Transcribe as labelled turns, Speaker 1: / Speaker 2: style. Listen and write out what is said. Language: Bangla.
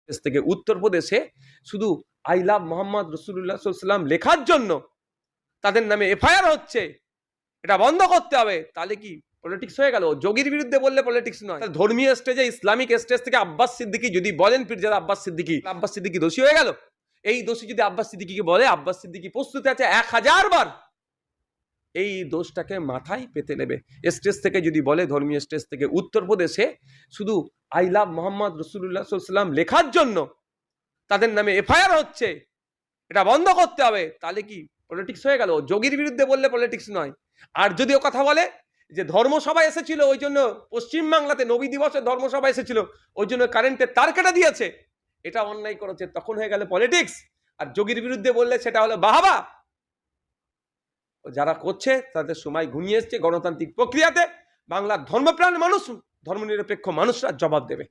Speaker 1: দেশ থেকে উত্তরপ্রদেশে শুধু আই লাভ মোহাম্মদ রসুল্লাহ সাল্লাম লেখার জন্য তাদের নামে এফআইআর হচ্ছে, এটা বন্ধ করতে হবে। তাহলে কি পলিটিক্স হয়ে গেল? যোগীর বিরুদ্ধে বললে পলিটিক্স নয়। ধর্মীয় স্টেজে, ইসলামিক স্টেজ থেকে আব্বাস সিদ্দিকী যদি বলেন, পীরজাদা আব্বাস সিদ্দিকী দোষী হয়ে গেল। এই দোষী যদি আব্বাস সিদ্দিকীকে বলে, আব্বাস সিদ্দিকী প্রস্তুত আছে 1000 বার এই দোষটাকে মাথায় পেতে নেবে। স্টেজ থেকে যদি বলে, ধর্মীয় স্টেজ থেকে উত্তরপ্রদেশে শুধু আই লাভ মোহাম্মদ রসুল্লাহ সাল্লাম লেখার জন্য তাদের নামে এফআইআর হচ্ছে, এটা বন্ধ করতে হবে। তাহলে কি পলিটিক্স হয়ে গেল? যোগীর বিরুদ্ধে বললে পলিটিক্স নয়। আর যদিও কথা বলে যে ধর্মসভা এসেছিল, ওই জন্য পশ্চিমবাংলাতে নবী দিবসের ধর্মসভা এসেছিল, ওই জন্য কারেন্টের তার কেটে দিয়েছে, এটা অন্যায় করেছে, তখন হয়ে গেল পলিটিক্স। আর যোগীর বিরুদ্ধে বললে সেটা হলো বাহাবা। যারা করছে তাদের সময় ঘনিয়ে এসছে। গণতান্ত্রিক প্রক্রিয়াতে বাংলার ধর্মপ্রাণ মানুষ, ধর্মনিরপেক্ষ মানুষরা জবাব দেবে।